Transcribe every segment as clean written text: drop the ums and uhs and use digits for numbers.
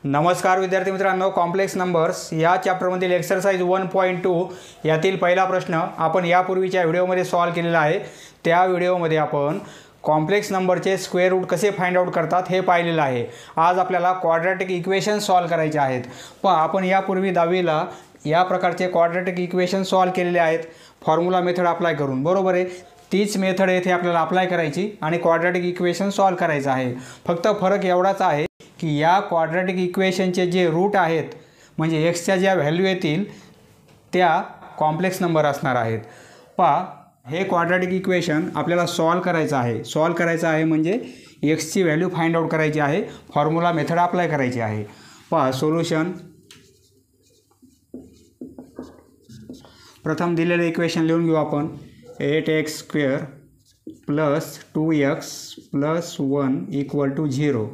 नमस्कार विद्यार्थी मित्रांनो, कॉम्प्लेक्स नंबर्स या चॅप्टरमधील एक्सरसाइज 1.2 यातील पहिला प्रश्न आपण यापूर्वीच्या व्हिडिओमध्ये सॉल्व्ह केलेला आहे। त्या व्हिडिओमध्ये आपण कॉम्प्लेक्स नंबरचे स्क्वेअर रूट कसे फाइंड आउट करतात हे पाहिलेलं आहे। आज आपल्याला क्वाड्रॅटिक इक्वेशन सॉल्व्ह करायचे आहेत। आपण यापूर्वी 10वीला या प्रकारचे क्वाड्रॅटिक इक्वेशन सॉल्व्ह केलेले आहेत फॉर्म्युला मेथड अप्लाय करून, बरोबर आहे। तीच मेथड येथे आपल्याला अप्लाय करायची आणि क्वाड्रॅटिक इक्वेशन सॉल्व्ह करायचं आहे। फक्त फरक एवढाच आहे की या क्वाड्रॅटिक इक्वेशनचे जे रूट आहेत म्हणजे एक्सच्या ज्या व्हॅल्यू येतील त्या कॉम्प्लेक्स नंबर असणार आहेत। हे क्वाड्रॅटिक इक्वेशन आपल्याला सॉल्व्ह करायचं आहे म्हणजे एक्सची व्हॅल्यू फाइंड आउट करायची आहे, फॉर्म्युला मेथड अप्लाय करायची आहे। सोल्यूशन प्रथम दिलेले इक्वेशन लिहून घेऊ आपण। 8x² + 2x + 1 = 0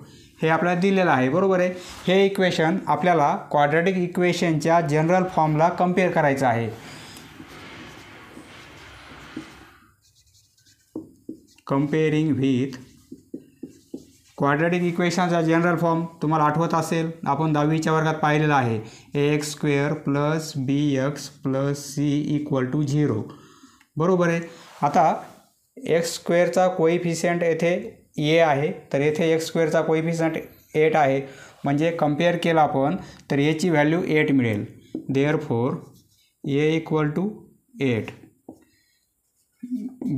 हे आपल्याला दिलेलं आहे, बरोबर आहे। हे इक्वेशन आपल्याला क्वाड्रॅटिक इक्वेशनच्या जनरल फॉर्मला कंपेअर करायचं आहे। कंपेअरिंग विथ क्वाड्रॅटिक इक्वेशनचा जनरल फॉर्म तुम्हाला आठवत असेल, आपण 10वीच्या वर्गात पाहिलेला आहे। ax² + bx + c = 0 बरोबर आहे। आता x² चा कोइफिशियंट येथे a आहे, तर येथे x² चा कोइफिशियंट 8 आहे, म्हणजे कंपेअर केला आपण तर a ची व्हॅल्यू 8 मिळेल। Therefore a = 8।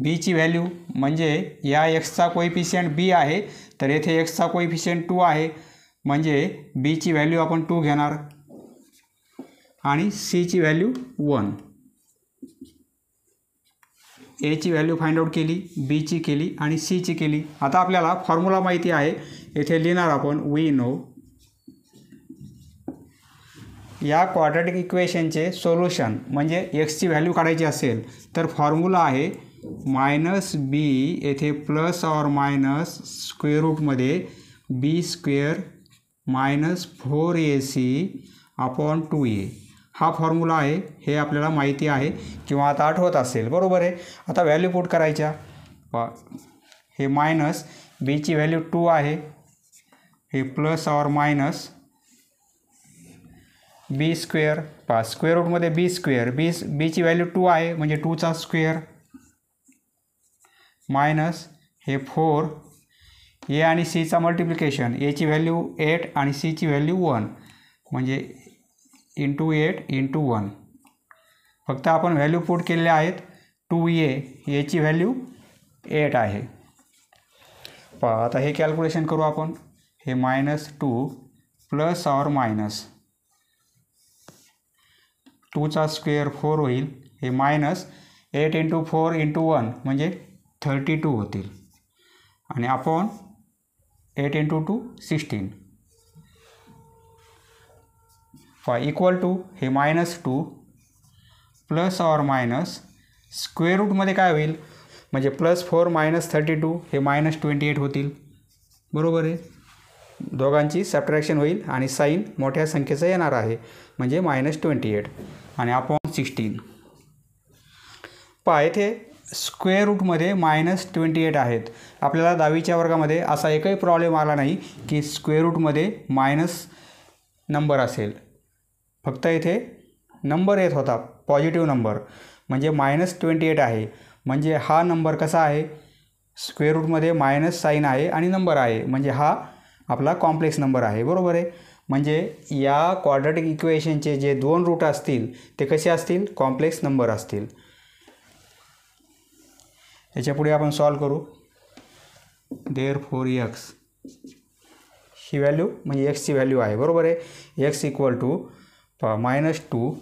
b ची व्हॅल्यू म्हणजे या x चा कोइफिशियंट b आहे, तर येथे x चा कोइफिशियंट 2 आहे, म्हणजे b ची व्हॅल्यू आपण 2 घेणार आणि c ची व्हॅल्यू 1। a ची व्हॅल्यू फाइंड आउट केली, b ची केली आणि c ची केली। आता आपल्याला फॉर्म्युला माहिती आहे, येथे लिहिणार आपण वी नो। या क्वाड्रॅटिक इक्वेशनचे सोल्यूशन म्हणजे x ची व्हॅल्यू काढायची असेल तर फॉर्म्युला आहे -b येथे प्लस ऑर मायनस स्क्वेअर रूटमध्ये b² - 4ac/2a हा फॉर्म्युला आहे। हे आपल्याला माहिती आहे किंवा आता आठवत असेल, बरोबर आहे। आता व्हॅल्यू पुट करायच्या। हे मायनस b ची व्हॅल्यू 2 आहे, हे plus or minus b² square रूटमध्ये b ची व्हॅल्यू 2 आहे म्हणजे 2 चा स्क्वेअर मायनस हे 4 a आणि c चा मल्टिप्लिकेशन, a ची व्हॅल्यू 8 आणि c ची व्हॅल्यू 1 म्हणजे × 8 × 1। फक्त आपण व्हॅल्यू पुट केलेल्या आहेत। 2a ची व्हॅल्यू 8 आहे। आता हे कॅल्क्युलेशन करू आपण। हे -2 प्लस ऑर मायनस 2 चा स्क्वेअर 4 होईल, हे मायनस 8 × 4 × 1 म्हणजे 32 होतील आणि अपॉन 8 × 2 16 इक्वल टू हे -2 प्लस ऑर मायनस स्क्वेअर रूटमध्ये काय होईल म्हणजे +4 - 32 हे -28 होतील, बरोबर आहे। दोघांची सबट्रॅक्शन होईल आणि साईन मोठ्या संख्येचं येणार आहे म्हणजे -28 आणि अपॉन 16। येथे स्क्वेअर रूटमध्ये -28 आहेत। आपल्याला 10वीच्या वर्गामध्ये असा एकही प्रॉब्लेम आला नाही की स्क्वेअर रूटमध्ये मायनस नंबर असेल, फक्त इथे नंबर येत होता पॉझिटिव्ह नंबर, म्हणजे -28 आहे। म्हणजे हा नंबर कसा आहे, स्क्वेअर रूटमध्ये मायनस साईन आहे आणि नंबर आहे, म्हणजे हा आपला कॉम्प्लेक्स नंबर आहे, बरोबर आहे। म्हणजे या क्वाड्रॅटिक इक्वेशनचे जे 2 रूट असतील ते कसे असतील, कॉम्प्लेक्स नंबर असतील। याच्या पुढे आपण सॉल्व्ह करू। देअरफॉर x ही व्हॅल्यू म्हणजे x ची व्हॅल्यू आहे, बरोबर आहे। x = -2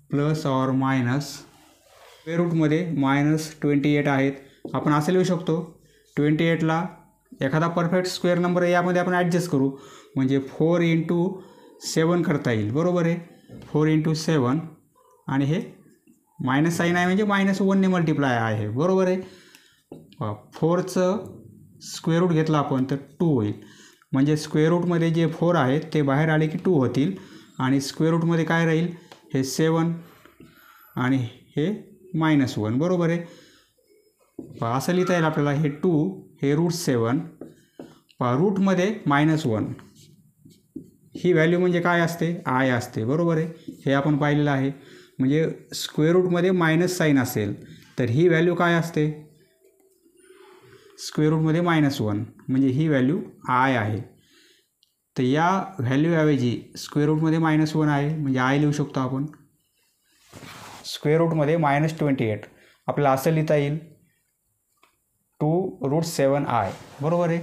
plus or minus square रूटमध्ये -28 आहेत। आपण असं लिहू शकतो 28ला एखादा परफेक्ट स्क्वेअर नंबर यामध्ये आपण ॲडजस्ट करू, म्हणजे 4 × 7 करता येईल, बरोबर आहे। 4 × 7 आणि हे मायनस साईन आहे म्हणजे -1 ने मल्टिप्लाय आहे, बरोबर आहे। 4चं स्क्वेअर रूट घेतला आपण तर 2 होईल, म्हणजे स्क्वेअर रूटमध्ये जे 4 आहेत ते बाहेर आले की 2 होतील आणि स्क्वेअर रूटमध्ये काय राहील, हे 7 आणि हे -1, बरोबर आहे। असं लिहिता येईल आपल्याला, हे 2 हे √7 रूटमध्ये -1 ही व्हॅल्यू म्हणजे काय असते, आय असते, बरोबर आहे. हे आपण पाहिलेलं आहे. म्हणजे स्क्वेअर रूटमध्ये मायनस साईन असेल तर ही व्हॅल्यू काय असते, स्क्वेअर रूटमध्ये -1, म्हणजे ही व्हॅल्यू आय आहे. तर या व्हॅल्यूऐवजी स्क्वेअर रूटमध्ये -1 आहे म्हणजे आय लिहू शकतो आपण. स्क्वेअर रूटमध्ये -28 आपल्याला असं लिहिता येईल 2√7i, बरोबर आहे.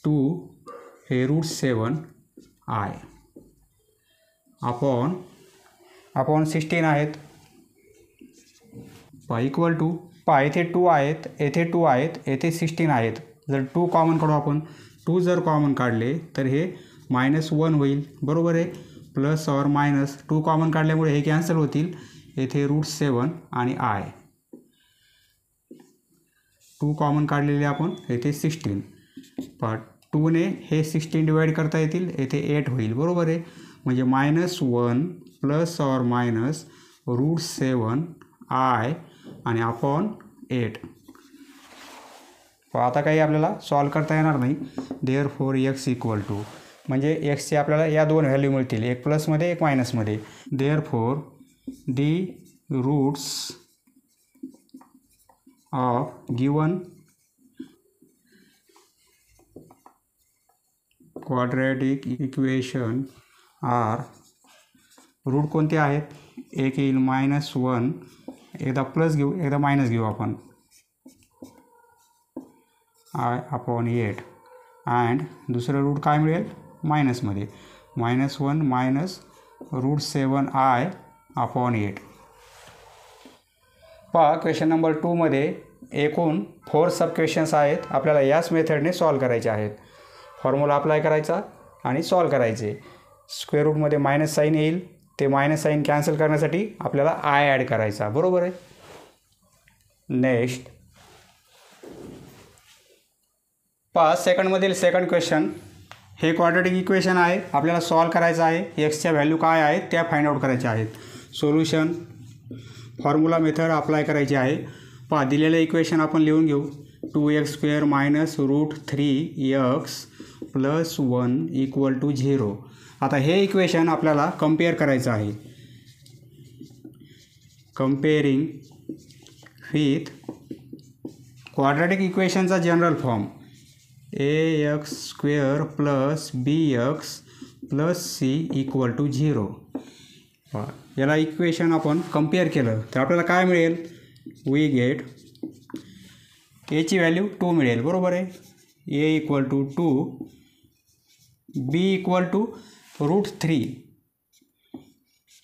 2 हे √7i अपॉन 16 आहेत. इक्वल टू इथे 2 आहेत, येथे 2 आहेत, येथे 16 आहेत. जर 2 कॉमन काढू आपण, 2 जर कॉमन काढले तर हे -1 होईल, बरोबर आहे. प्लस और मायनस 2 कॉमन काढल्यामुळे हे कॅन्सल होतील. येथे √7 आणि आय 2 कॉमन काढलेले आपण, येथे 16. 2ने हे 16 डिवाइड करता येतील, येथे 8 होईल, बरोबर आहे. म्हणजे -1 प्लस और मायनस √7i आणि अपॉन 8. आता काही आपल्याला सॉल्व करता येणार नाही. देअरफॉर x इक्वल टू, म्हणजे एक्सचे आपल्याला या दोन व्हॅल्यू मिळतील, एक प्लसमध्ये एक मायनसमध्ये. Therefore the roots of given quadratic equation are, root कोणते आहेत, एक येईल -1, एकदा प्लस घेऊ एकदा मायनस घेऊ आपण, आय अपॉन 8, अँड दुसरं रूट काय मिळेल मायनसमध्ये, -1 मायनस √7i अपॉन 8. पहा क्वेश्चन नंबर 2मध्ये एकूण 4 सब क्वेश्चन्स आहेत. आपल्याला याच मेथडने सॉल्व करायचे आहेत. फॉर्म्युला अप्लाय करायचा आणि सॉल्व करायचे. स्क्वेअर रूटमध्ये मायनस साईन येईल, ते मायनस साईन कॅन्सल करण्यासाठी आपल्याला आय ॲड करायचा, बरोबर आहे. नेक्स्ट पहा सेकंडमधील सेकंड क्वेश्चन. हे क्वाड्रॅटिक इक्वेशन आहे, आपल्याला सॉल्व करायचं आहे. एक्सच्या व्हॅल्यू काय आहेत त्या फाइंड आउट करायच्या आहेत. सोल्युशन फॉर्म्युला मेथड अप्लाय करायची आहे. पहा दिलेलं इक्वेशन आपण लिहून घेऊ. 2x² minus √3x + 1 = 0. आता हे इक्वेशन आपल्याला कम्पेअर करायचं आहे. कम्पेअरिंग विथ क्वाड्रॅटिक इक्वेशनचा general form ax² + bx + c = 0. याला इक्वेशन आपण कम्पेअर केलं तर आपल्याला काय मिळेल, वी गेट a ची व्हॅल्यू 2 मिळेल, बरोबर आहे. a = 2, b = √3,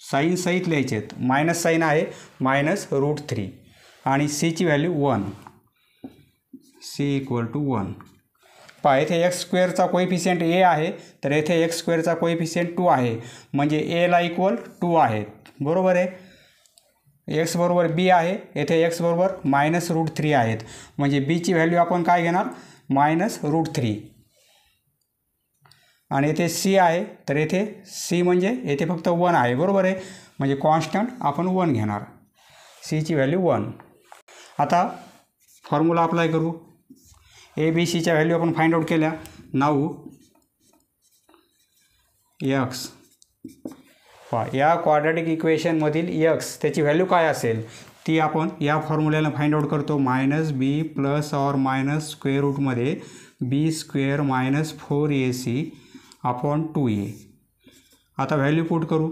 साईन सहित लिहायचे आहेत, मायनस साईन आहे -√3, आणि c ची व्हॅल्यू 1, c = 1. पहा येथे x² कोइफिशियंट a आहे तर येथे x² कोइफिशियंट 2 आहे, म्हणजे a ला इक्वल 2 आहे, बरोबर आहे. x बरोबर b आहे, येथे x बरोबर -√3 आहेत, म्हणजे b ची व्हॅल्यू आपण काय घेणार -√3, आणि येथे c आहे तर येथे c म्हणजे येथे फक्त 1 आहे, बरोबर आहे. म्हणजे कॉन्स्टंट आपण 1 घेणार, c ची व्हॅल्यू 1. आता फॉर्म्युला अप्लाय करू. ए बी सीच्या व्हॅल्यू आपण फाइंड आउट केल्या. नाऊ एक्स, या क्वाड्रॅटिक इक्वेशनमधील एक्स त्याची व्हॅल्यू काय असेल ती आपण या फॉर्म्युल्याला फाइंड आउट करतो. -b प्लस और मायनस स्क्वेअर रूटमध्ये b² - 4ac अपॉन 2a. आता व्हॅल्यू पुट करू.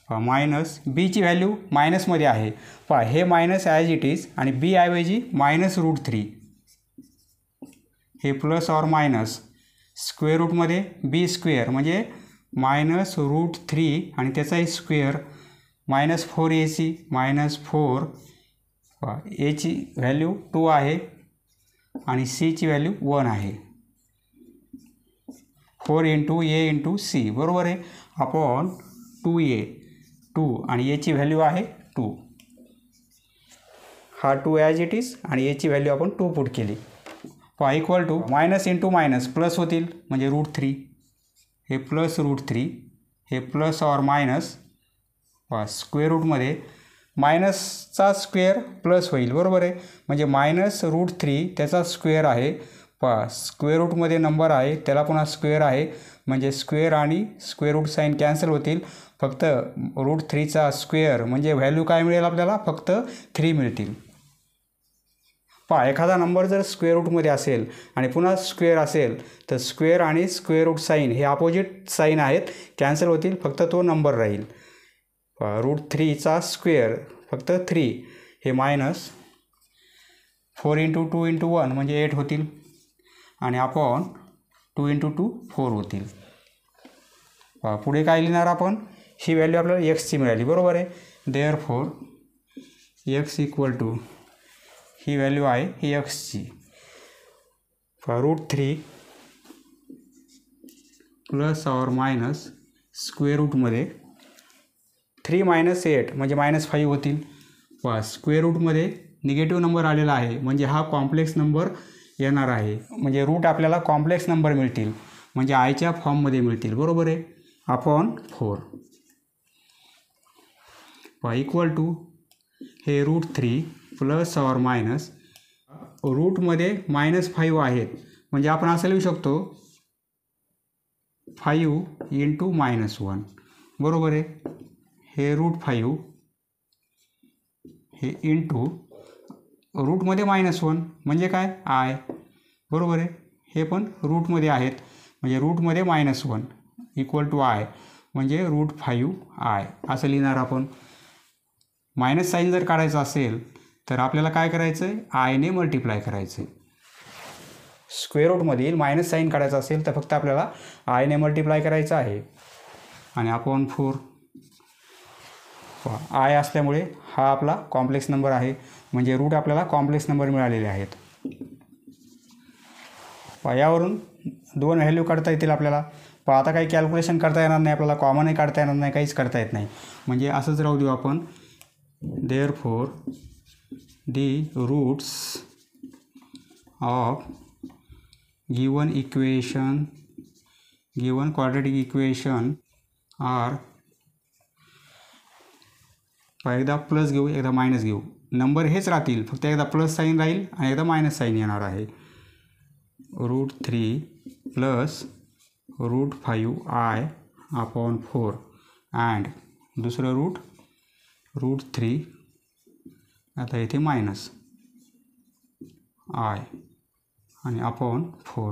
मायनस बीची व्हॅल्यू मायनसमध्ये आहे, पहा हे मायनस ॲज इट इज, आणि बी ऐवजी -√3, हे प्लस और मायनस स्क्वेअर रूटमध्ये b² म्हणजे -√3 आणि त्याचाही स्क्वेअर -4ac -4, a ची व्हॅल्यू 2 आहे आणि c ची व्हॅल्यू 1 आहे. 4 × a × c, बरोबर आहे, अपॉन 2a, 2 आणि a ची व्हॅल्यू आहे 2. हा 2 ॲज इट इज आणि a ची व्हॅल्यू आपण 2 पुट केली. Equal to minus into minus plus होतील, म्हणजे √3, हे प्लस √3, हे प्लस और मायनस, स्क्वेअर रूटमध्ये मायनसचा स्क्वेअर प्लस होईल, बरोबर आहे. म्हणजे -√3 त्याचा स्क्वेअर आहे पहा स्क्वेअर रूटमध्ये नंबर आहे त्याला पुन्हा स्क्वेअर आहे म्हणजे स्क्वेअर आणि स्क्वेअर रूट साईन कॅन्सल होतील. फक्त √3चा स्क्वेअर म्हणजे व्हॅल्यू काय मिळेल आपल्याला फक्त 3 मिळतील. पहा एखादा नंबर जर स्क्वेअर रूटमध्ये असेल आणि पुन्हा स्क्वेअर असेल तर स्क्वेअर आणि स्क्वेअर रूट साईन हे अपोजिट साईन आहेत कॅन्सल होतील फक्त तो नंबर राहील. √3चा स्क्वेअर फक्त 3 हे मायनस 4 × 2 × 1 म्हणजे 8 होतील आणि अपॉन 2 × 2 4 होतील. पुढे काय लिहिणार आपण ही व्हॅल्यू आपल्याला एक्सची मिळाली बरोबर आहे. देअरफॉर एक्स इक्वल टू ही व्हॅल्यू आहे ही एक्सची. √3 प्लस और मायनस स्क्वेअर रूटमध्ये 3 - 8 म्हणजे -5 होतील. स्क्वेअर रूटमध्ये निगेटिव्ह नंबर आलेला आहे म्हणजे हा कॉम्प्लेक्स नंबर येणार आहे म्हणजे रूट आपल्याला कॉम्प्लेक्स नंबर मिळतील म्हणजे आयच्या फॉर्ममध्ये मिळतील बरोबर आहे. अपॉन 4 इक्वल टू हे √3 प्लस और मायनस रूटमध्ये -5 आहेत म्हणजे आपण असं लिहू शकतो 5 × -1 बरोबर आहे. हे √5 हे इंटू रूटमध्ये -1 म्हणजे काय आय बरोबर आहे. हे पण रूटमध्ये आहेत म्हणजे रूटमध्ये -1 इक्वल टू आय म्हणजे √5I असं लिहिणार आपण. मायनस साईन जर काढायचं असेल तर आपल्याला काय करायचं आहे आयने मल्टिप्लाय करायचं आहे. स्क्वेअर रूटमधील मायनस साईन काढायचं असेल तर फक्त आपल्याला आयने मल्टिप्लाय करायचं आहे आणि अपॉन 4 आय असल्यामुळे हा आपला कॉम्प्लेक्स नंबर आहे म्हणजे रूट आपल्याला कॉम्प्लेक्स नंबर मिळालेले आहेत. यावरून 2 व्हॅल्यू काढता येतील आपल्याला. आता काही कॅल्क्युलेशन करता येणार नाही आपल्याला कॉमनही काढता येणार नाही काहीच करता येत नाही म्हणजे असंच राहू देऊ आपण. Therefore the roots of given equation given quadratic equation are एकदा प्लस घेऊ एकदा मायनस घेऊ नंबर हेच राहतील फक्त एकदा प्लस साईन राहील आणि एकदा मायनस साईन येणार आहे. √3 प्लस √5I अपॉन 4 अँड दुसरं रूट √3 आता इथे मायनस आय आणि अपॉन 4.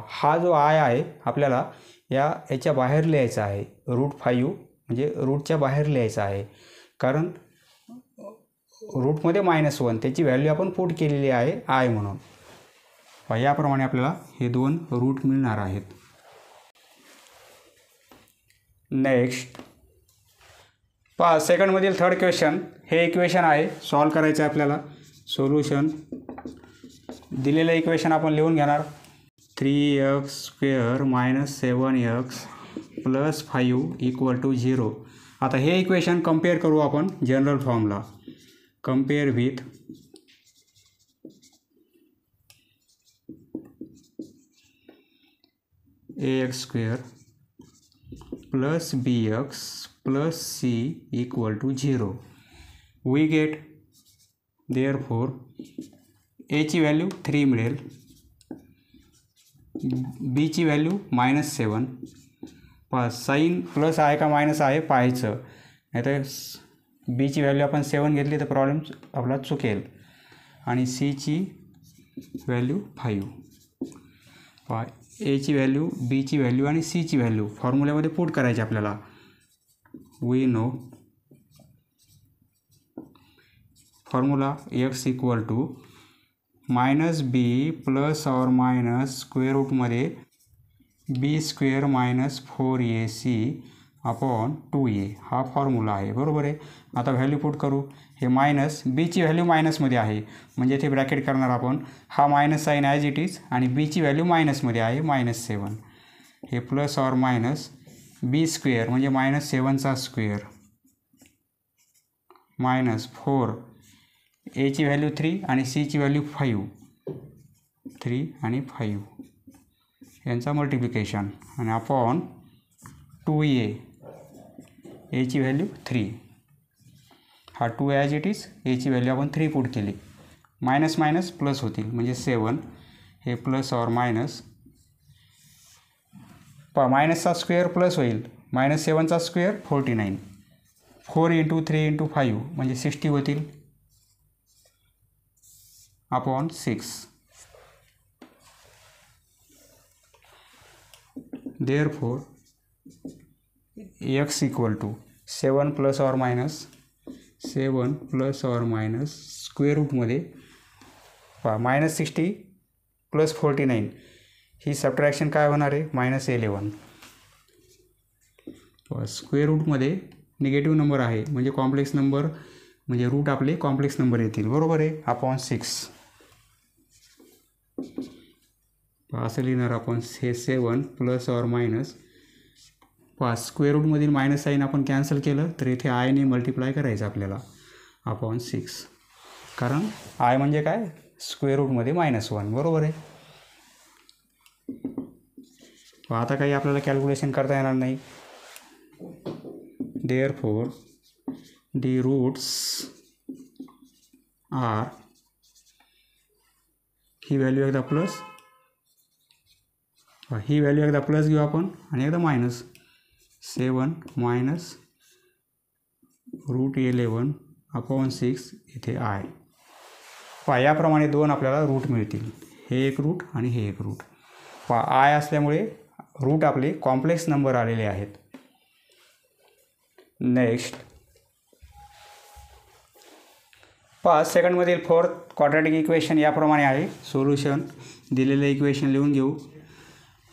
हा जो आय आहे आपल्याला याच्या बाहेर लिहायचा आहे √5 म्हणजे रूटच्या बाहेर लिहायचा आहे कारण रूटमध्ये -1 त्याची व्हॅल्यू आपण पुट केलेली आहे आय म्हणून. याप्रमाणे आपल्याला हे 2 रूट मिळणार आहेत. नेक्स्ट सेकंडमधील थर्ड क्वेश्चन हे इक्वेशन आहे सॉल्व करायचं आहे आपल्याला. सोल्युशन दिलेलं इक्वेशन आपण लिहून घेणार 3x² - 7x + 5 = 0. आता हे इक्वेशन कंपेअर करू आपण general फॉर्मला. Compare with ax² + bx + c = 0. we get therefore a ची व्हॅल्यू 3 मिळेल b ची व्हॅल्यू -7. साईन प्लस आहे का मायनस आहे पाहायचं नाही तर बी ची व्हॅल्यू आपण 7 घेतली तर प्रॉब्लेम आपला चुकेल. आणि सी ची व्हॅल्यू 5. ए ची व्हॅल्यू बी ची व्हॅल्यू आणि सी ची व्हॅल्यू फॉर्म्युल्यामध्ये पुट करायची आपल्याला. We know formula x equal to -b plus और मायनस स्क्वेअर रूटमध्ये b² - 4ac अपॉन 2a हा फॉर्म्युला आहे बरोबर आहे. आता व्हॅल्यू पुट करू. हे मायनस बी ची व्हॅल्यू मायनसमध्ये आहे म्हणजे इथे ब्रॅकेट करणार आपण. हा minus sign as it is आणि बी ची व्हॅल्यू मायनसमध्ये आहे -7. हे प्लस और मायनस b² म्हणजे -7चा स्क्वेअर -4 ए ची व्हॅल्यू 3 आणि सी ची व्हॅल्यू 5. 3 आणि 5 यांचा मल्टिप्लिकेशन आणि अपॉन 2a ए ची व्हॅल्यू 3. हा 2 ॲज इट इज ए ची व्हॅल्यू आपण 3 पुट केली मायनस मायनस प्लस होतील म्हणजे 7 हे प्लस ऑर मायनस मायनसचा स्क्वेअर प्लस होईल -7चा स्क्वेअर 49 4 × 3 × 5 म्हणजे 60 होतील upon 6 therefore x equal to 7 + or minus 7 + or minus square रूटमध्ये -60 + 49 ही सबट्रॅक्शन काय होणार आहे -11 स्क्वेअर रूटमध्ये निगेटिव्ह नंबर आहे म्हणजे कॉम्प्लेक्स नंबर म्हणजे रूट आपले कॉम्प्लेक्स नंबर येतील बरोबर आहे अपॉन 6 असं लिहिणार आपण हे 7 + or minus स्क्वेअर रूटमधील मायनस साईन आपण कॅन्सल केलं तर इथे आयने मल्टिप्लाय करायचं आपल्याला अपॉन 6 कारण आय म्हणजे काय स्क्वेअर रूटमध्ये -1 बरोबर आहे. आता काही आपल्याला कॅल्क्युलेशन करता येणार नाही. therefore the roots are he value एकदा प्लस ही व्हॅल्यू एकदा प्लस घेऊ आपण आणि एकदा मायनस 7 मायनस √11 अपॉन 6 इथे आय याप्रमाणे दोन आपल्याला रूट मिळतील हे एक रूट आणि हे एक रूट आय असल्यामुळे रूट आपले कॉम्प्लेक्स नंबर आलेले आहेत. नेक्स्ट सेकंडमधील फोर्थ क्वाड्रॅटिक इक्वेशन याप्रमाणे आहे. सोल्युशन दिलेलं इक्वेशन लिहून घेऊ.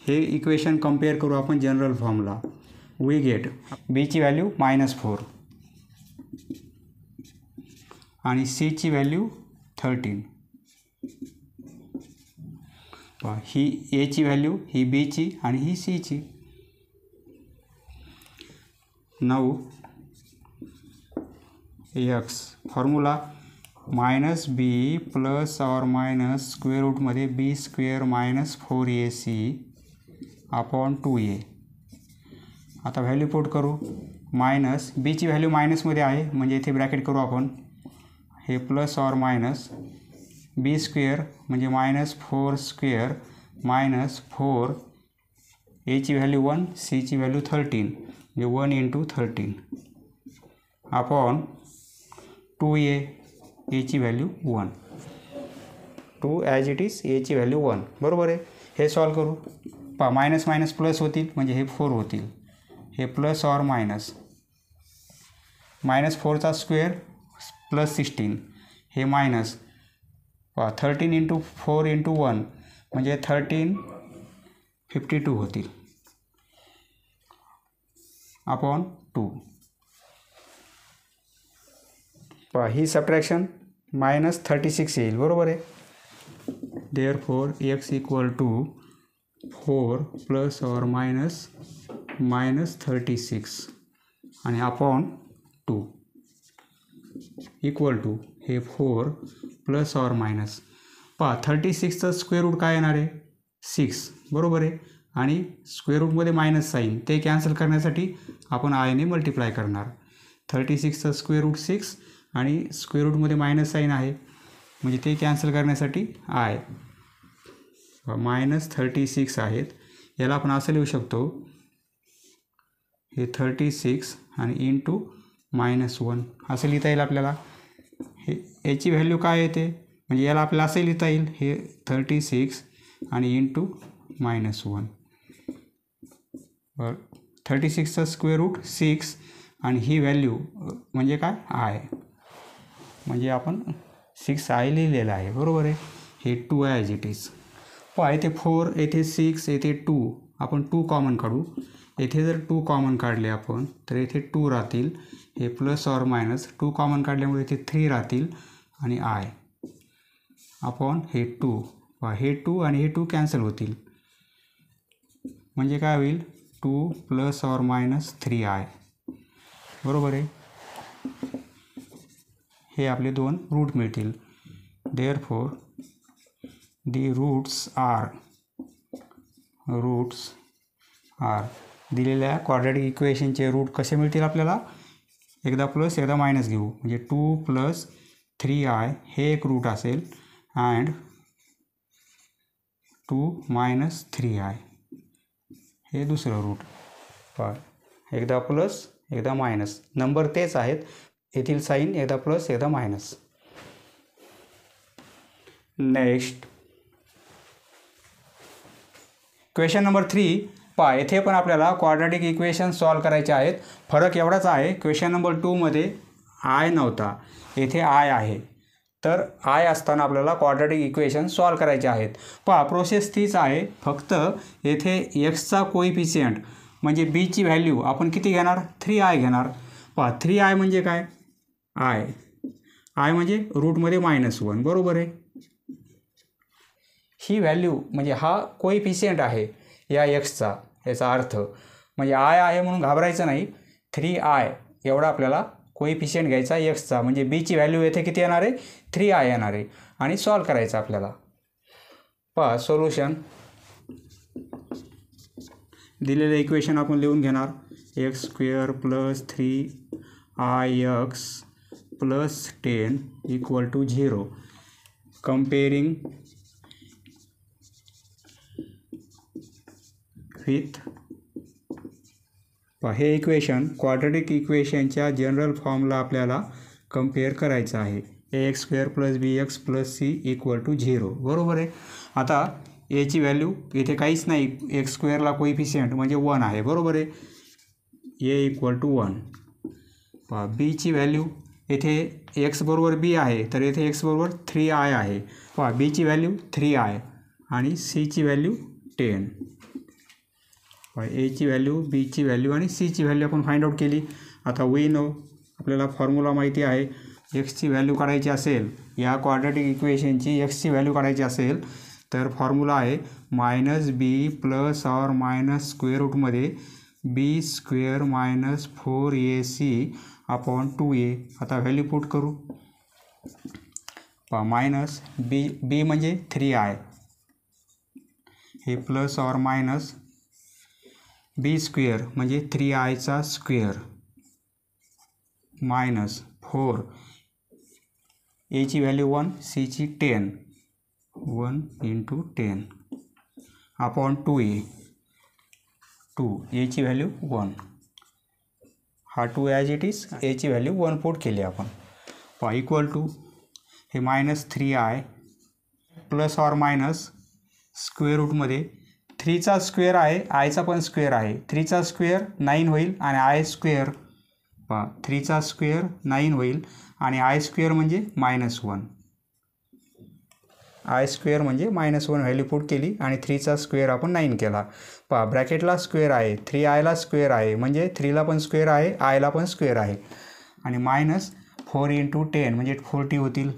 हे इक्वेशन कंपेअर करू आपण जनरल फॉर्मला. वी गेट बीची व्हॅल्यू -4 आणि सीची व्हॅल्यू 13 ही एची व्हॅल्यू ही बीची आणि ही सीची. 9 x formula -b + or minus square रूटमध्ये b² - 4ac अपॉन 2a. आता व्हॅल्यू पुट करू. मायनस बीची व्हॅल्यू मायनसमध्ये आहे म्हणजे इथे ब्रॅकेट करू आपण. हे + or minus b² म्हणजे -4² - 4 एची व्हॅल्यू 1 सीची व्हॅल्यू 13 म्हणजे 1 × 13 अपॉन 2a एची व्हॅल्यू 1 2 ॲज इट इज एची व्हॅल्यू 1 बरोबर आहे. हे सॉल्व करू. मायनस मायनस प्लस होतील म्हणजे हे 4 होतील. हे + or minus -4चा स्क्वेअर +16 हे मायनस 13 × 4 × 1 म्हणजे 1352 होतील अपॉन 2. ही सबट्रॅक्शन -36 येईल बरोबर आहे. therefore x equal to 4 + or minus -36 आणि अपॉन 2 इक्वल टू हे 4 + or minus 36चं स्क्वेअर रूट काय येणार आहे 6 बरोबर आहे आणि स्क्वेअर रूटमध्ये मायनस साईन ते कॅन्सल करण्यासाठी आपण आयने मल्टिप्लाय करणार. 36चं स्क्वेअर रूट 6 आणि स्क्वेअर रूटमध्ये मायनस साईन आहे म्हणजे ते कॅन्सल करण्यासाठी आय -36 आहेत. याला आपण असं लिहू शकतो हे 36 आणि इंटू -1 असं लिहिता येईल आपल्याला. हे याची व्हॅल्यू काय येते म्हणजे याला आपल्याला असं लिहिता येईल हे 36 आणि इंटू -1 36चं स्क्वेअर रूट 6 आणि ही व्हॅल्यू म्हणजे काय आय म्हणजे आपण 6 आय लिहिलेलं आहे बरोबर आहे. हे 2 ॲज इट इज. येथे 4 येथे 6 येथे 2 आपण 2 कॉमन काढू. येथे जर 2 कॉमन काढले आपण तर येथे 2 राहतील. हे + or minus 2 कॉमन काढल्यामुळे येथे 3 राहतील आणि आय अपॉन हे 2 हे 2 आणि हे 2 कॅन्सल होतील म्हणजे काय होईल 2 + or minus 3i बरोबर आहे. हे आपले दोन रूट मिळतील. therefore the roots are दिलेल्या क्वाड्रॅटिक इक्वेशनचे रूट कसे मिळतील आपल्याला एकदा प्लस एकदा मायनस घेऊ म्हणजे 2 + 3i हे एक रूट असेल अँड 2 मायनस 3i हे दुसरं रूट. पहा, एकदा प्लस एकदा मायनस, नंबर तेच आहेत, येथील साईन एकदा प्लस एकदा मायनस. Next question number 3. पहा, येथे पण आपल्याला क्वाड्रॅटिक इक्वेशन सॉल्व करायचे आहेत. फरक एवढाच आहे, क्वेश्चन नंबर 2मध्ये आय नव्हता, येथे आय आहे. तर आय असताना आपल्याला क्वाड्रॅटिक इक्वेशन सॉल्व करायचे आहेत. पहा, प्रोसेस तीच आहे, फक्त येथे एक्सचा कोइफिशियंट म्हणजे बीची व्हॅल्यू आपण किती घेणार, 3i घेणार. पहा, 3i म्हणजे काय, आय म्हणजे रूटमध्ये -1, बरोबर आहे. ही व्हॅल्यू म्हणजे हा कोइफिशियंट आहे या एक्सचा, याचा अर्थ म्हणजे आय आहे म्हणून घाबरायचं नाही. 3i एवढा आपल्याला कोइफिशियंट घ्यायचा एक्सचा, म्हणजे बीची व्हॅल्यू येथे किती येणार आहे, 3i येणार आहे आणि सॉल्व करायचं आपल्याला. पहा, सोल्युशन दिलेलं इक्वेशन आपण लिहून घेणार. x² + 3ix + 10 = 0. कंपेअरिंग विथ. हे इक्वेशन क्वाड्रॅटिक इक्वेशनच्या जनरल फॉर्मला आपल्याला कंपेअर करायचं आहे. ax² + bx + c = 0, बरोबर आहे. आता याची व्हॅल्यू इथे काहीच नाही, x² कोइफिशियंट म्हणजे 1 आहे, बरोबर आहे. a = 1. पहा, बीची व्हॅल्यू येथे x बरोबर b आहे, तर येथे x बरोबर 3i आहे. पहा, बीची व्हॅल्यू 3i आणि cची व्हॅल्यू 10. एची व्हॅल्यू, बीची व्हॅल्यू आणि सीची व्हॅल्यू आपण फाइंड आउट केली. आता वी नो, आपल्याला फॉर्म्युला माहिती आहे. एक्सची व्हॅल्यू काढायची असेल, या क्वाड्रॅटिक इक्वेशनची एक्सची व्हॅल्यू काढायची असेल तर फॉर्म्युला आहे -b + और मायनस स्क्वेअर रूटमध्ये b² - 4ac / 2a. आता व्हॅल्यू पुट करू. पहा, मायनस बी म्हणजे 3i, हे प्लस और मायनस b² म्हणजे 3iचा स्क्वेअर मायनस 4, एची व्हॅल्यू 1, सीची 10, 1 × 10 / 2a, 2, एची व्हॅल्यू 1, हा 2 ॲज इट इज, एची व्हॅल्यू 1 पुट केली आपण. पहा, इक्वल टू हे -3i प्लस और मायनस स्क्वेअर रूटमध्ये 3चा स्क्वेअर आहे, आयचा पण स्क्वेअर आहे. 3चा स्क्वेअर 9 होईल आणि i², पहा 3चा स्क्वेअर 9 होईल आणि i² म्हणजे -1, i² म्हणजे -1 व्हॅल्यू पुट केली आणि 3चा स्क्वेअर आपण 9 केला. पहा, ब्रॅकेटला स्क्वेअर आहे, 3iला स्क्वेअर आहे म्हणजे 3ला पण स्क्वेअर आहे, आयला पण स्क्वेअर आहे आणि -4 × 10 म्हणजे 40 होतील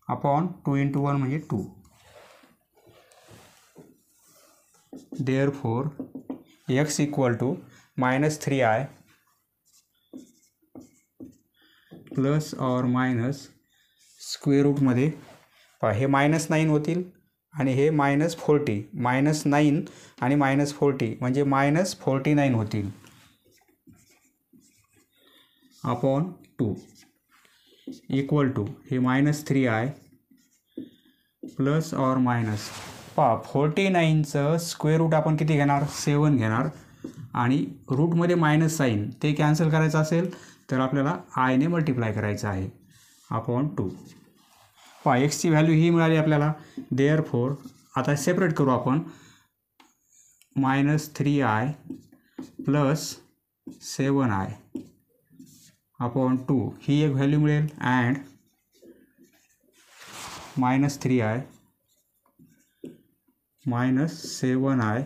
अपॉन 2 × 1 म्हणजे 2. Therefore, x = -3i प्लस और मायनस स्क्वेअर रूटमध्ये, पहा हे -9 होतील आणि हे -40, -9 आणि -40 म्हणजे -49 होतील अपॉन 2 इक्वल टू हे -3i प्लस और मायनस. पहा, 49चं स्क्वेअर रूट आपण किती घेणार, 7 घेणार आणि रूटमध्ये मायनस साईन ते कॅन्सल करायचं असेल तर आपल्याला आयने मल्टिप्लाय करायचं आहे अपॉन 2. पहा, एक्सची व्हॅल्यू ही मिळाली आपल्याला. देअरफोर आता सेपरेट करू आपण. -3i प्लस 7i अपॉन 2 ही एक व्हॅल्यू मिळेल अँड -3i -7i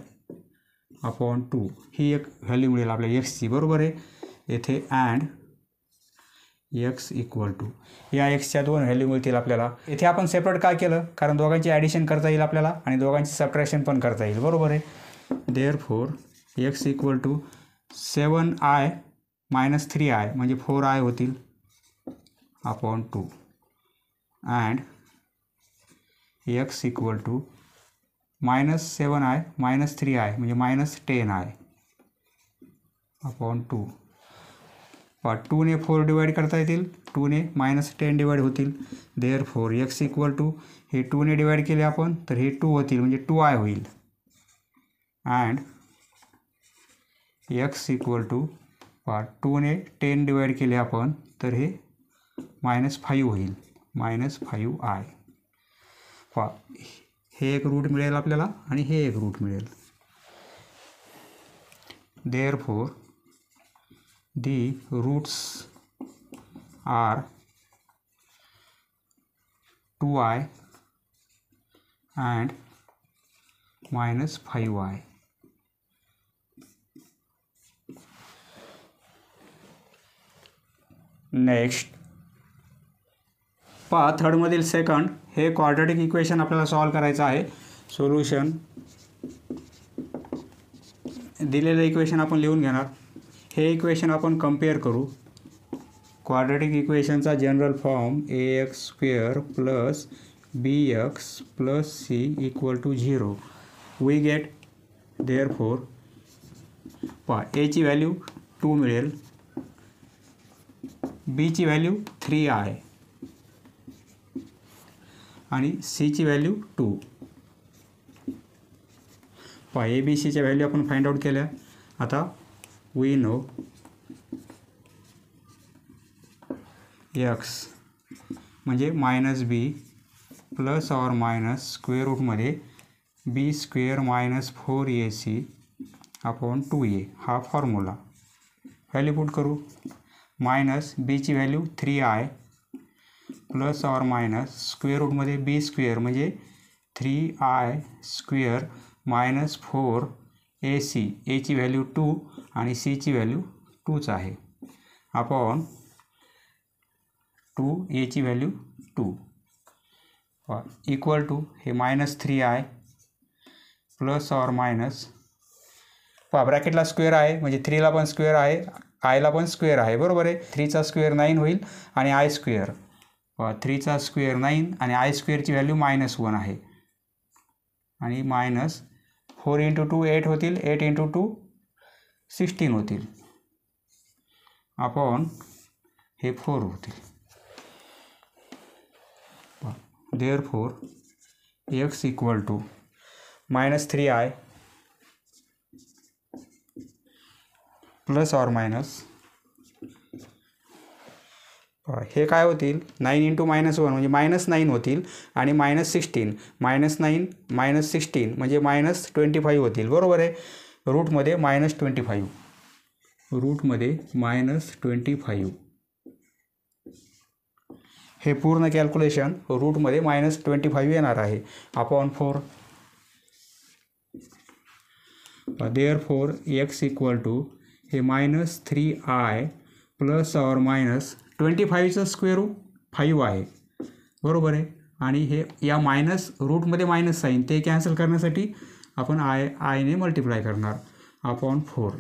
अपॉन 2 ही एक व्हॅल्यू मिळेल आपल्या एक्सची, बरोबर आहे. येथे अँड x = या एक्सच्या 2 व्हॅल्यू मिळतील आपल्याला. येथे आपण सेपरेट काय केलं, कारण दोघांची ॲडिशन करता येईल आपल्याला आणि दोघांची सबट्रॅक्शन पण करता येईल, बरोबर आहे. देअरफोर x = 7i - 3i म्हणजे 4i होतील upon 2 and x = -7i - 3i म्हणजे -10i अपॉन 2 2 ने 4 डिवाइड करता येतील, 2 ने -10 डिवाइड होतील. देअरफॉर x इक्वल टू हे 2 ने डिवाइड केले आपण तर हे 2 होतील म्हणजे 2i होईल. अँड x इक्वल टू 2 ने 10 डिवाइड केले आपण तर हे -5 होईल, -5i. हे एक रूट मिळेल आपल्याला आणि हे एक रूट मिळेल. Therefore the roots are 2i and -5i. Next पहा थर्डमधील सेकंड हे क्वाड्रॅटिक इक्वेशन आपल्याला सॉल्व करायचं आहे. सोल्युशन दिलेलं इक्वेशन आपण लिहून घेणार. हे इक्वेशन आपण कंपेअर करू. क्वाड्रॅटिक इक्वेशनचा general form ax² plus bx plus c equal to 0. We get therefore पहा a ची व्हॅल्यू 2 मिळेल, b ची व्हॅल्यू 3i आणि c ची व्हॅल्यू 2. पहा a b c च्या व्हॅल्यू आपण फाइंड आउट केल्या. आता we know x म्हणजे -b plus or minus square रूटमध्ये b² minus 4ac upon 2a हा फॉर्म्युला. व्हॅल्यू पुट करू. मायनस b ची value 3i plus or minus square रूटमध्ये b² म्हणजे 3i² मायनस 4ac, a ची व्हॅल्यू 2 आणि c ची व्हॅल्यू 2च आहे अपॉन 2 a ची व्हॅल्यू 2 इक्वल टू हे -3i प्लस ऑर मायनस पहा ब्रॅकेटला स्क्वेअर आहे म्हणजे 3ला पण स्क्वेअर आहे, आयला पण स्क्वेअर आहे, बरोबर आहे. 3चा स्क्वेअर 9 होईल आणि i². 3चा स्क्वेअर 9 आणि i² ची व्हॅल्यू -1 आहे आणि -4 × 2 8 होतील, 8 × 2 16 होतील अपॉन हे 4 होतील. Therefore x equal to -3i plus or minus हे काय होतील 9 × -1 म्हणजे -9 होतील आणि -16 -9 -16 म्हणजे -25 होतील, बरोबर आहे. रूटमध्ये -25 रूटमध्ये -25 हे पूर्ण कॅल्क्युलेशन रूटमध्ये -25 येणार आहे upon 4. Therefore x equal to हे -3i प्लस ऑर मायनस 25चं स्क्वेअर रूट 5 आहे, बरोबर आहे. आणि हे या मायनस रूटमध्ये मायनस साईन ते कॅन्सल करण्यासाठी आपण आयने मल्टिप्लाय करणार अपॉन 4.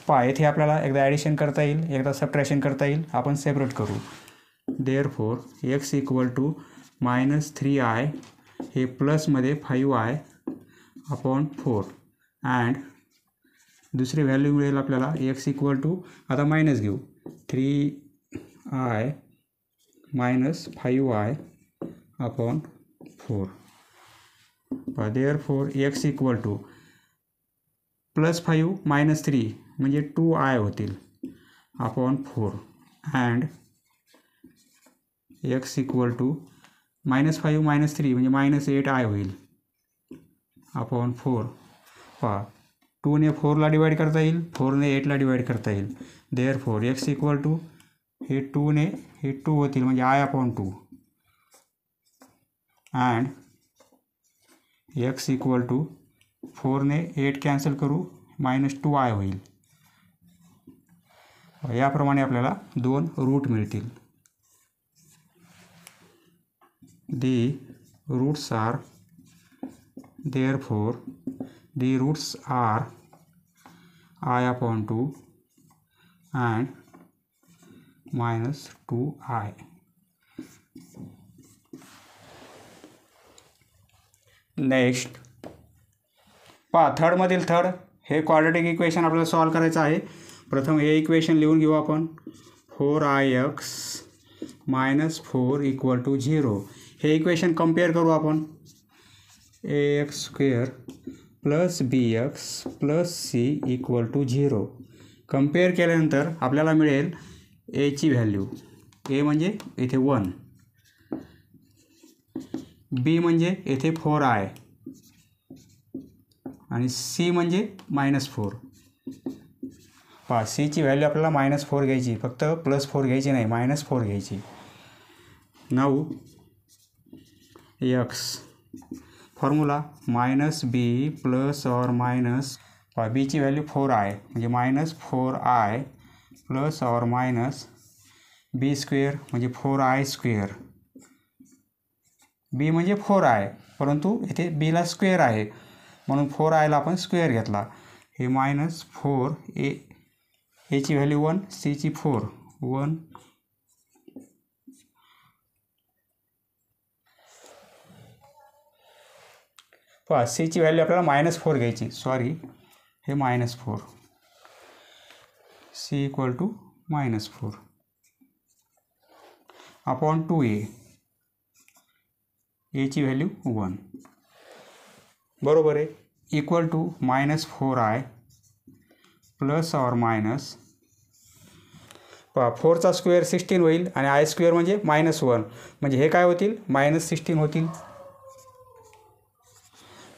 पहा येथे आपल्याला एकदा ॲडिशन करता येईल, एकदा सबट्रॅक्शन करता येईल. आपण सेपरेट करू. Therefore x equal to -3i हे प्लसमध्ये 5i अपॉन 4 अँड दुसरी व्हॅल्यू मिळेल आपल्याला x इक्वल टू आता मायनस घेऊ 3i minus 5i upon 4. Therefore x equal to +5 - 3 म्हणजे 2i होतील upon 4 and x equal to -5 - 3 म्हणजे -8i होईल अपॉन 4. पहा 2 ने 4ला डिवाइड करता येईल, 4 ने 8ला डिवाइड करता येईल. देअरफॉर x इक्वल टू हे 2 ने हे 2 होतील म्हणजे i upon 2 and x equal to 4 ने 8 कॅन्सल करू -2i होईल. याप्रमाणे आपल्याला 2 रूट मिळतील. The roots are therefore the roots are I upon 2 and -2i. Next पहा थर्डमधील थर्ड हे क्वाड्रॅटिक इक्वेशन आपल्याला सॉल्व करायचं आहे. प्रथम हे इक्वेशन लिहून घेऊ आपण. 4ix - 4 = 0. हे इक्वेशन कंपेअर करू आपण. ax² + bx + c = 0. कंपेअर केल्यानंतर आपल्याला मिळेल a ची व्हॅल्यू. a म्हणजे इथे 1, b म्हणजे येथे 4i आणि c म्हणजे -4. पहा c ची व्हॅल्यू आपल्याला -4 घ्यायची, फक्त +4 घ्यायची नाही, -4 घ्यायची. नाऊ x फॉर्म्युला -b ± पहा b ची व्हॅल्यू 4i म्हणजे -4i ± b² म्हणजे 4i². b म्हणजे 4i, परंतु इथे b ला स्क्वेअर आहे म्हणून 4i ला आपण स्क्वेअर घेतला. हे -4 a ची व्हॅल्यू 1, c ची 4, 1 पहा c ची व्हॅल्यू आपल्याला -4 घ्यायची. सॉरी, हे -4, c = -4 अपॉन 2a. a ची व्हॅल्यू 1 बरोबर आहे. इक्वल टू -4i ± पहा 4चा स्क्वेअर 16 होईल आणि i² म्हणजे -1 म्हणजे हे काय होतील, -16 होतील.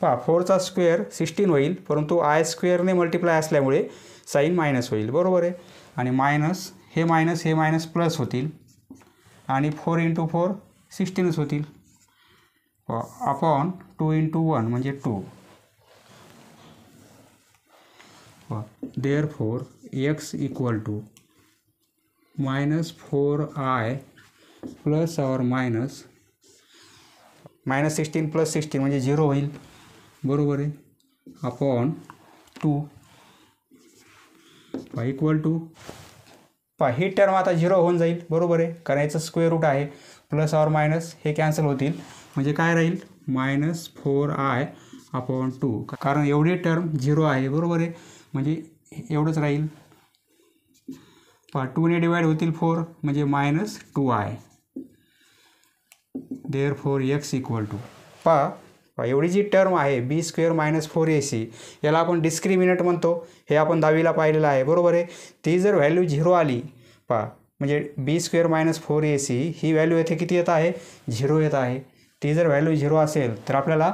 पहा 4चा स्क्वेअर 16 होईल, परंतु i² ने मल्टिप्लाय असल्यामुळे साईन मायनस होईल. बरोबर आहे. आणि हे मायनस प्लस होतील आणि 4 × 4 16च होतील. अपॉन 2 × 1 म्हणजे 2. देअरफॉर x = -4i -16 + 16 म्हणजे 0 होईल. बरोबर आहे. अपॉन 2 इक्वल टू पहा ही टर्म आता 0 होऊन जाईल. बरोबर आहे, कारण याचं स्क्वेअर रूट आहे. ± हे कॅन्सल होतील म्हणजे काय राहील, -4i/2. कारण एवढी टर्म 0 आहे. बरोबर आहे, म्हणजे एवढंच राहील. पहा 2 ने डिवाइड होतील 4 म्हणजे -2i. देअरफॉर x = पहा एवढी जी टर्म आहे b² - 4ac याला आपण डिस्क्रिमिनंट म्हणतो. हे आपण 10वीला पाहिलेलं आहे. बरोबर आहे. ती जर व्हॅल्यू 0 आली पहा म्हणजे b² - 4ac ही व्हॅल्यू येथे किती येत आहे, 0 येत आहे. ती जर व्हॅल्यू 0 असेल तर आपल्याला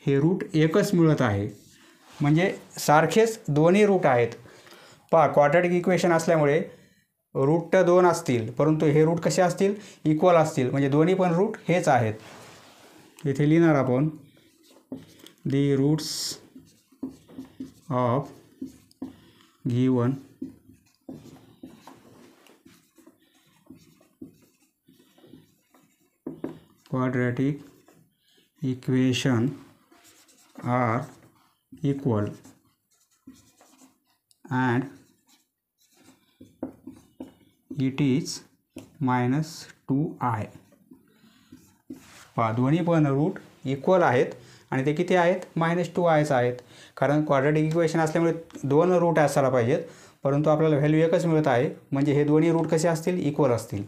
हे रूट एकच मिळत आहे, म्हणजे सारखेच दोन्ही रूट आहेत. पहा क्वाड्रॅटिक इक्वेशन असल्यामुळे रूट 2 असतील, परंतु हे रूट कसे असतील, इक्वल असतील, म्हणजे दोन्ही पण रूट हेच आहेत. इथे लिहिणार आपण the roots of given quadratic equation are equal and it is -2i. पहा दोन्ही पण रूट इक्वल आहेत आणि ते किती आहेत, -2i's आहेत. कारण क्वाड्रॅटिक इक्वेशन असल्यामुळे 2 रूट असायला पाहिजेत, परंतु आपल्याला व्हॅल्यू एकच मिळत आहे, म्हणजे हे दोन्ही रूट कसे असतील, इक्वल असतील.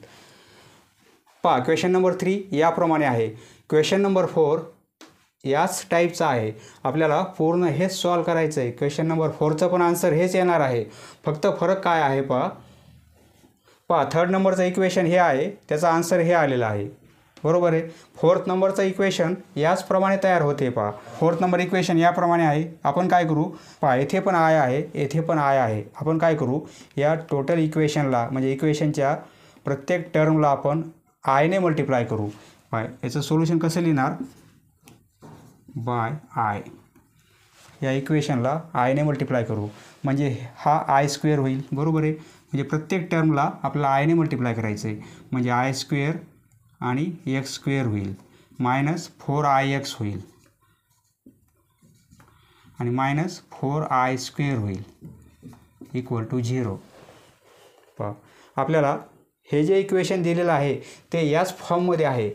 पहा क्वेश्चन नंबर 3 याप्रमाणे आहे. क्वेश्चन नंबर 4 याच टाईपचा आहे. आपल्याला पूर्ण हेच सॉल्व करायचं आहे. क्वेश्चन नंबर 4चं पण आन्सर हेच येणार आहे, फक्त फरक काय आहे पहा. 3rd नंबरचं इक्वेशन हे आहे, त्याचा आन्सर हे आलेला आहे. बरोबर आहे. 4th नंबरचं इक्वेशन याचप्रमाणे तयार होते. पहा 4th नंबर इक्वेशन याप्रमाणे आहे. आपण काय करू, पहा येथे पण आय आहे, येथे पण आय आहे. आपण काय करू, या टोटल इक्वेशनला म्हणजे इक्वेशनच्या प्रत्येक टर्मला आपण आयने मल्टिप्लाय करू. पहा याचं सोल्युशन कसं लिहिणार, बाय आय. या इक्वेशनला आयने मल्टिप्लाय करू म्हणजे हा i² होईल. बरोबर आहे. म्हणजे प्रत्येक टर्मला आपल्याला आयने मल्टिप्लाय करायचं आहे, म्हणजे i² आणि x² होईल, -4ix होईल आणि -4i² होईल = 0. पहा आपल्याला हे जे इक्वेशन दिलेलं आहे ते याच फॉर्ममध्ये आहे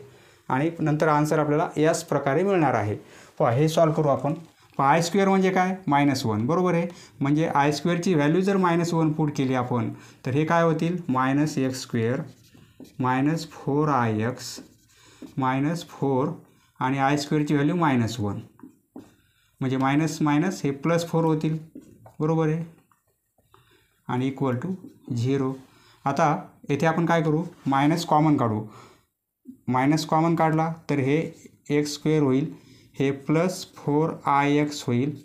आणि नंतर आन्सर आपल्याला याच प्रकारे मिळणार आहे. पहा हे सॉल्व करू आपण. आय स्क्वेअर म्हणजे काय -1 बरोबर आहे. म्हणजे आय स्क्वेअरची व्हॅल्यू जर -1 पुट केली आपण तर हे काय होतील -x² -4ix -4 आणि आय स्क्वेअरची व्हॅल्यू -1 म्हणजे मायनस मायनस हे +4 होतील बरोबर आहे आणि इक्वल टू 0. आता येथे आपण काय करू मायनस कॉमन काढू. मायनस कॉमन काढला तर हे x² होईल, हे +4ix होईल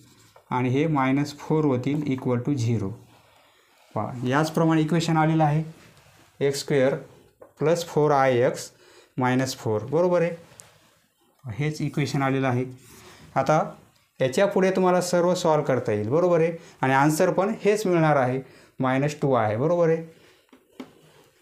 आणि हे -4 होतील इक्वल टू 0. पहा याचप्रमाणे इक्वेशन आलेलं आहे x² +4ix -4 बरोबर आहे. हेच इक्वेशन आलेलं आहे. आता याच्या पुढे तुम्हाला सर्व सॉल्व करता येईल बरोबर आहे आणि आन्सर पण हेच मिळणार आहे -2 आहे बरोबर आहे.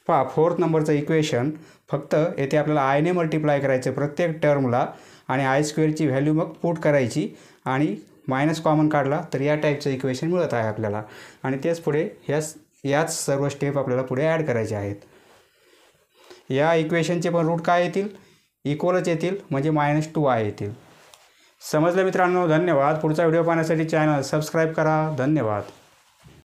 पहा 4th नंबरचं इक्वेशन फक्त येथे आपल्याला आयने मल्टिप्लाय करायचं प्रत्येक टर्मला आणि आय स्क्वेअरची व्हॅल्यू मग पुट करायची आणि मायनस कॉमन काढला तर या टाईपचं इक्वेशन मिळत आहे आपल्याला आणि तेच पुढे याच सर्व स्टेप आपल्याला पुढे ॲड करायचे आहेत. या इक्वेशनचे पण रूट काय येतील इक्वलच येतील म्हणजे -2 आहे येतील. समजलं मित्रांनो. धन्यवाद. पुढचा व्हिडिओ पाहण्यासाठी चॅनल सबस्क्राईब करा. धन्यवाद.